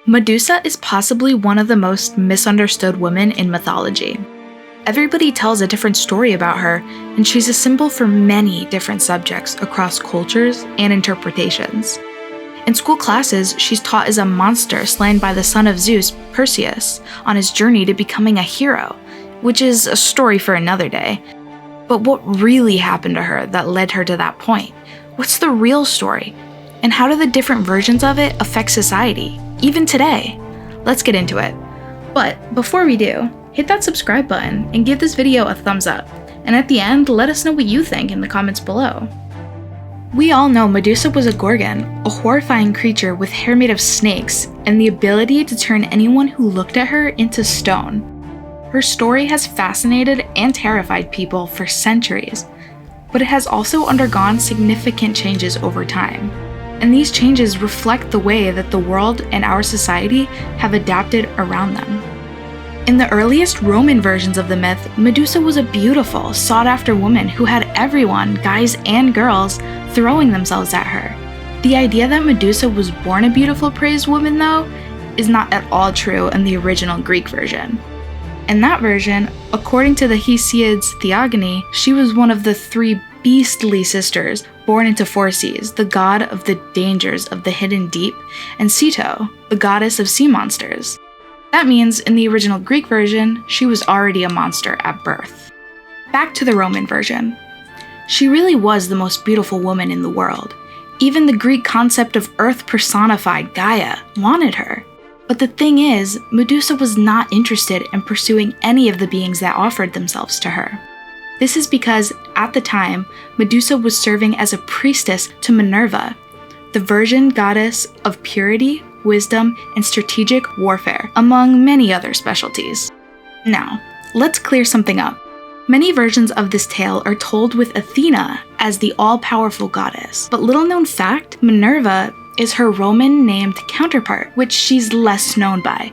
Medusa is possibly one of the most misunderstood women in mythology. Everybody tells a different story about her, and she's a symbol for many different subjects across cultures and interpretations. In school classes, she's taught as a monster slain by the son of Zeus, Perseus, on his journey to becoming a hero, which is a story for another day. But what really happened to her that led her to that point? What's the real story? And how do the different versions of it affect society, even today? Let's get into it. But before we do, hit that subscribe button and give this video a thumbs up. And at the end, let us know what you think in the comments below. We all know Medusa was a gorgon, a horrifying creature with hair made of snakes and the ability to turn anyone who looked at her into stone. Her story has fascinated and terrified people for centuries, but it has also undergone significant changes over time. And these changes reflect the way that the world and our society have adapted around them. In the earliest Roman versions of the myth, Medusa was a beautiful, sought-after woman who had everyone, guys and girls, throwing themselves at her. The idea that Medusa was born a beautiful praised woman, though, is not at all true in the original Greek version. In that version, according to the Hesiod's Theogony, she was one of the three beastly sisters born into Phorcys, the god of the dangers of the hidden deep, and Ceto, the goddess of sea monsters. That means, in the original Greek version, she was already a monster at birth. Back to the Roman version. She really was the most beautiful woman in the world. Even the Greek concept of earth personified, Gaia, wanted her. But the thing is, Medusa was not interested in pursuing any of the beings that offered themselves to her. This is because, at the time, Medusa was serving as a priestess to Minerva, the virgin goddess of purity, wisdom, and strategic warfare, among many other specialties. Now, let's clear something up. Many versions of this tale are told with Athena as the all-powerful goddess, but little known fact, Minerva is her Roman-named counterpart, which she's less known by.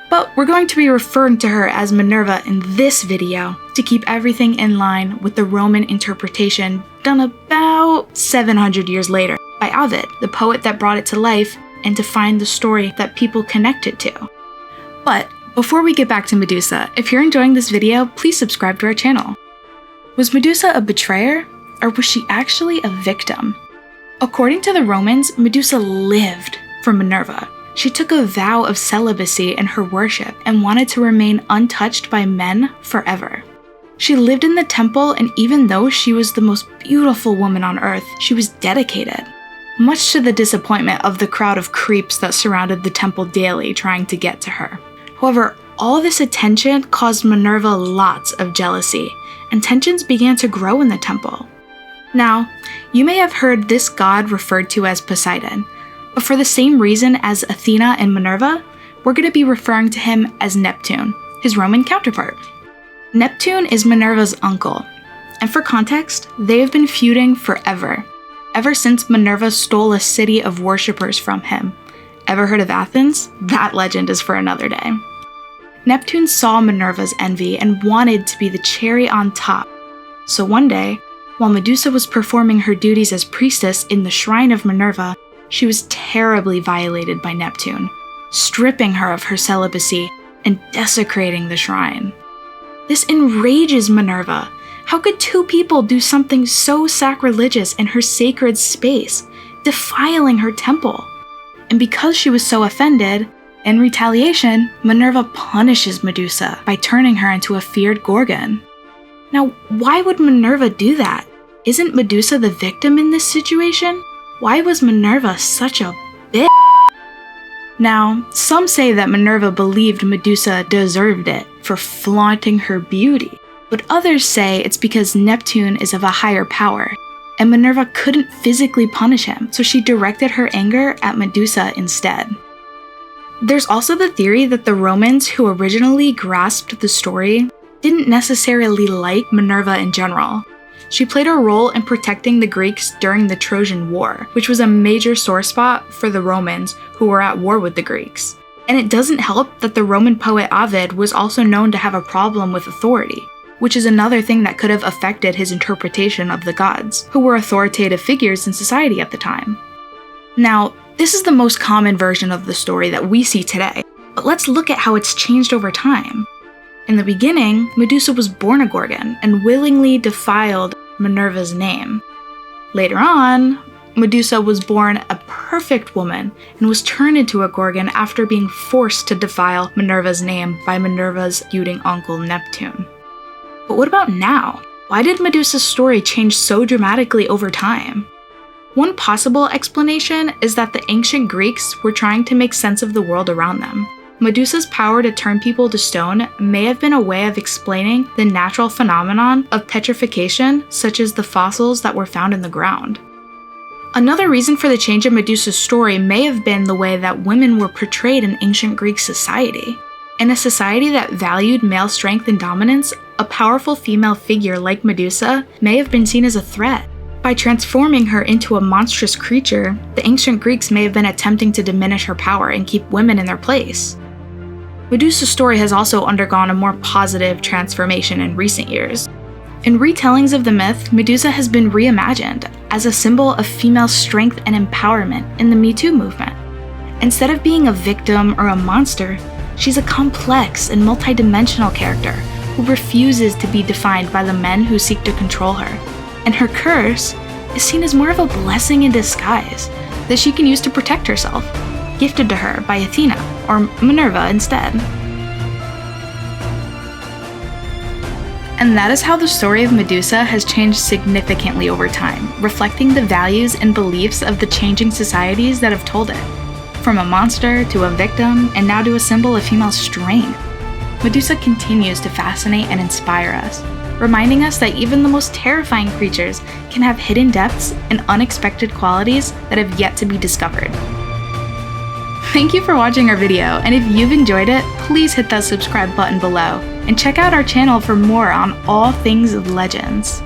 But we're going to be referring to her as Minerva in this video to keep everything in line with the Roman interpretation done about 700 years later by Ovid, the poet that brought it to life, and to find the story that people connected to. But before we get back to Medusa, if you're enjoying this video, please subscribe to our channel. Was Medusa a betrayer, or was she actually a victim? According to the Romans, Medusa lived for Minerva. She took a vow of celibacy in her worship and wanted to remain untouched by men forever. She lived in the temple, and even though she was the most beautiful woman on earth, she was dedicated, much to the disappointment of the crowd of creeps that surrounded the temple daily trying to get to her. However, all this attention caused Minerva lots of jealousy, and tensions began to grow in the temple. Now, you may have heard this god referred to as Poseidon, but for the same reason as Athena and Minerva, we're going to be referring to him as Neptune, his Roman counterpart. Neptune is Minerva's uncle, and for context, they have been feuding forever, ever since Minerva stole a city of worshippers from him. Ever heard of Athens? That legend is for another day. Neptune saw Minerva's envy and wanted to be the cherry on top. So one day, while Medusa was performing her duties as priestess in the shrine of Minerva, she was terribly violated by Neptune, stripping her of her celibacy and desecrating the shrine. This enrages Minerva. How could two people do something so sacrilegious in her sacred space, defiling her temple? And because she was so offended, in retaliation, Minerva punishes Medusa by turning her into a feared gorgon. Now, why would Minerva do that? Isn't Medusa the victim in this situation? Why was Minerva such a bitch? Now, some say that Minerva believed Medusa deserved it for flaunting her beauty, but others say it's because Neptune is of a higher power, and Minerva couldn't physically punish him, so she directed her anger at Medusa instead. There's also the theory that the Romans who originally grasped the story didn't necessarily like Minerva in general. She played a role in protecting the Greeks during the Trojan War, which was a major sore spot for the Romans who were at war with the Greeks. And it doesn't help that the Roman poet Ovid was also known to have a problem with authority, which is another thing that could have affected his interpretation of the gods, who were authoritative figures in society at the time. Now, This is the most common version of the story that we see today, but let's look at how it's changed over time. In the beginning, Medusa was born a Gorgon and willingly defiled Minerva's name. Later on, Medusa was born a perfect woman and was turned into a Gorgon after being forced to defile Minerva's name by Minerva's feuding uncle Neptune. But what about now? Why did Medusa's story change so dramatically over time? One possible explanation is that the ancient Greeks were trying to make sense of the world around them. Medusa's power to turn people to stone may have been a way of explaining the natural phenomenon of petrification, such as the fossils that were found in the ground. Another reason for the change in Medusa's story may have been the way that women were portrayed in ancient Greek society. In a society that valued male strength and dominance, a powerful female figure like Medusa may have been seen as a threat. By transforming her into a monstrous creature, the ancient Greeks may have been attempting to diminish her power and keep women in their place. Medusa's story has also undergone a more positive transformation in recent years. In retellings of the myth, Medusa has been reimagined as a symbol of female strength and empowerment in the Me Too movement. Instead of being a victim or a monster, she's a complex and multidimensional character who refuses to be defined by the men who seek to control her. And her curse is seen as more of a blessing in disguise that she can use to protect herself, gifted to her by Athena or Minerva instead. And that is how the story of Medusa has changed significantly over time, reflecting the values and beliefs of the changing societies that have told it. From a monster to a victim, and now to a symbol of female strength, Medusa continues to fascinate and inspire us, reminding us that even the most terrifying creatures can have hidden depths and unexpected qualities that have yet to be discovered. Thank you for watching our video, and if you've enjoyed it, please hit that subscribe button below, and check out our channel for more on all things legends.